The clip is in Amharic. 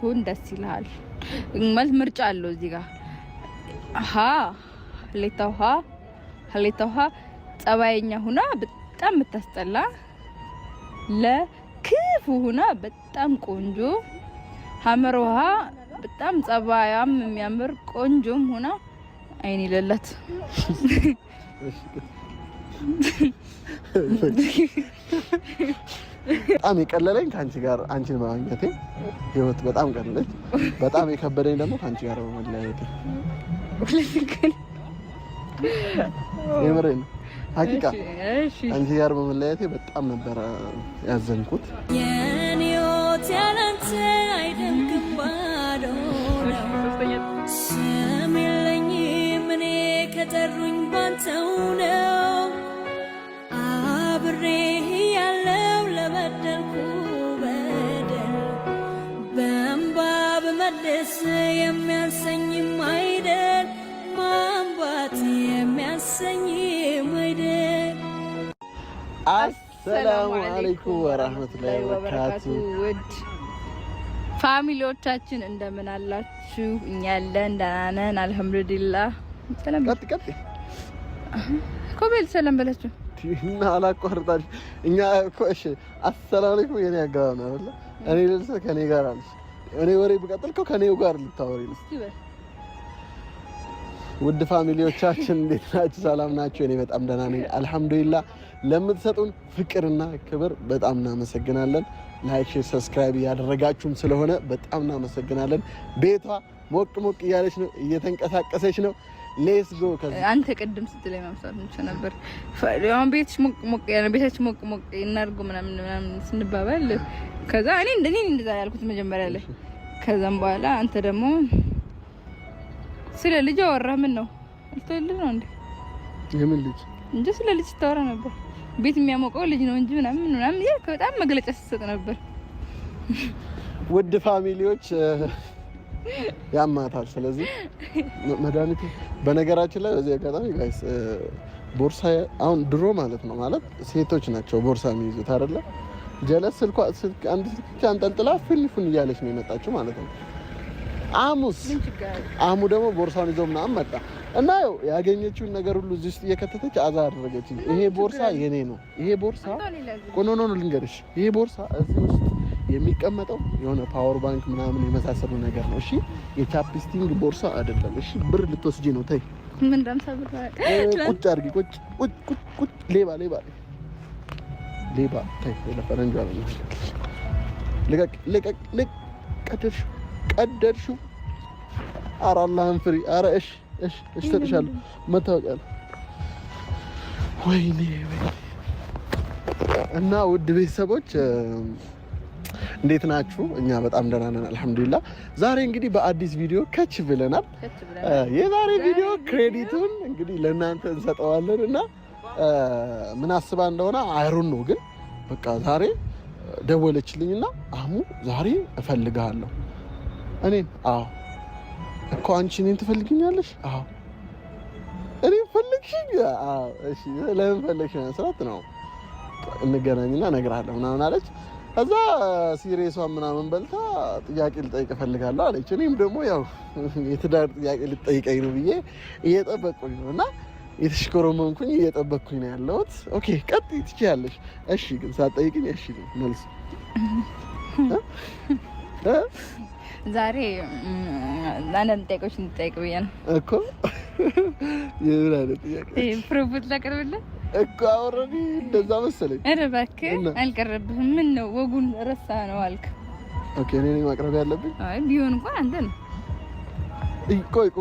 ሁን ደስ ይላል ማለት ምርጫ አለው እዚህ ጋር ሀሌታውሃ ጸባየኛ ሁና በጣም የምታስጠላ ለክፉ ሁና በጣም ቆንጆ ሀመርውሃ በጣም ጸባያም የሚያምር ቆንጆም ሁና አይን ይለላት በጣም የቀለለኝ ካንቺ ጋር አንቺን በማግኘቴ ህይወት በጣም ቀለለች። በጣም የከበደኝ ደግሞ ካንቺ ጋር በመለያየቴ የምሬን ሀቂቃ አንቺ ጋር በመለያየቴ በጣም ነበር ያዘንኩት። የኔዎት ያላንተ አይደንቅም ባዶ ስም የለኝም እኔ ከጠሩኝ ባንተው ነው አብሬ ያለው ለበደልኩ በደል በእንባ በመለስ የሚያሰኝም አይደል ማንባት የሚያሰኝም አይደል። አሰላሙ አለይኩም ወራህመቱላሂ ወበረካቱ። ውድ ፋሚሊዎቻችን እንደምን አላችሁ? እኛ ያለን ደህና ነን አልሐምዱሊላህ። ሰላም ቀጥ ኮቤል ሰላም በላችሁ እና አላቋርጣሽ እኛ እኮ እሺ አሰላሙ አለይኩም የኔ አጋባ ነው አይደል? እኔ ልልስ ከኔ ጋር አለሽ እኔ ወሬ ብቀጥልከው ከኔው ጋር ልታወሪ ነው። ውድ ፋሚሊዎቻችን እንዴት ናችሁ? ሰላም ናችሁ? እኔ በጣም ደህና ነኝ አልሐምዱሊላህ። ለምትሰጡን ፍቅርና ክብር በጣም እናመሰግናለን። ላይክ፣ ሼር፣ ሰብስክራይብ ያደረጋችሁም ስለሆነ በጣም እናመሰግናለን። ቤቷ ሞቅ ሞቅ እያለች ነው፣ እየተንቀሳቀሰች ነው። ሌትስ ጎ። አንተ ቅድም ስትለኝ ማምሳት እንችል ነበር አሁን ቤትሽ ሞቅ ሞቅ ያለ ቤታችን ሞቅ ሞቅ እናድርገው ምናምን ስንባባል ከዛ እኔ እንደዛ ያልኩት መጀመሪያ ላይ ከዛም በኋላ አንተ ደግሞ ስለ ልጅ አወራህ። ምን ነው ልትወልድ ነው እንዴ? የምን ልጅ እንጂ ስለ ልጅ ታወራ ነበር። ቤት የሚያሞቀው ልጅ ነው እንጂ ምናምን ይሄ በጣም መግለጫ ስትሰጥ ነበር። ውድ ፋሚሊዎች ያማታል። ስለዚህ መድኃኒቱ በነገራችን ላይ በዚህ አጋጣሚ ጋይስ ቦርሳ አሁን ድሮ ማለት ነው ማለት ሴቶች ናቸው ቦርሳ የሚይዙት አይደለ? ጀለስ ስልክ አንድ ስልክ አንጠልጥላ ፍልፉን እያለች ነው የመጣችው ማለት ነው። አሙ ደግሞ ቦርሳውን ይዞ ምናምን መጣ እና ያው ያገኘችውን ነገር ሁሉ እዚህ ውስጥ እየከተተች አዛ አደረገች። ይሄ ቦርሳ የኔ ነው። ይሄ ቦርሳ ቆኖኖ ነው ልንገርሽ። ይሄ ቦርሳ እዚህ ውስጥ የሚቀመጠው የሆነ ፓወር ባንክ ምናምን የመሳሰሉ ነገር ነው። እሺ የቻፕስቲንግ ቦርሳ አይደለም። እሺ ብር ልትወስጂ ነው። ተይ ምን ደምሰብታ ቁጭ አድርጊ። ቁጭ ሌባ ተይ ለፈረንጇ ነው። ልቀቅ ቀደድሽው። ኧረ አላህን ፍሪ። ኧረ እሺ ተጥሻለሁ። መታወቂያ ነው። ወይኔ እና ውድ ቤተሰቦች እንዴት ናችሁ? እኛ በጣም ደህና ነን አልሐምዱሊላህ። ዛሬ እንግዲህ በአዲስ ቪዲዮ ከች ብለናል። የዛሬ ቪዲዮ ክሬዲቱን እንግዲህ ለእናንተ እንሰጠዋለን እና ምን አስባ እንደሆነ አይሩን ነው ግን በቃ ዛሬ ደወለችልኝና አሙ ዛሬ እፈልግሃለሁ። እኔን አዎ እኮ አንቺ እኔን ትፈልጊኛለሽ? አዎ እኔ ፈልግሽኝ? አዎ እሺ ለምን ፈልግሽኝ? ስራት ነው እንገናኝና እነግርሃለሁ ምናምን አለች። ከዛ ሲሪየሷን ምናምን በልታ ጥያቄ ልጠይቅ እፈልጋለሁ አለች። እኔም ደግሞ ያው የትዳር ጥያቄ ልጠይቀኝ ነው ብዬ እየጠበቅኩኝ ነው እና የተሽኮረመንኩኝ እየጠበቅኩኝ ነው ያለሁት። ኦኬ ቀጥይ ትችያለሽ። እሺ ግን ሳትጠይቅኝ እሺ መልስ ዛሬ አንዳንድ ጥያቄዎች እንጠይቅ ብዬ ነው እኮ። የምን አይነት ጥያቄ? ፕሮፖዝ ላቀርብልህ እኮ አውረዲ እንደዛ መሰለኝ። ኧረ እባክህ አልቀረብህም። ምን ነው ወጉን ረሳ ነው አልክ? ኦኬ እኔ ነኝ ማቅረብ ያለብኝ? አይ ቢሆን እንኳን አንተ ነው። ቆይ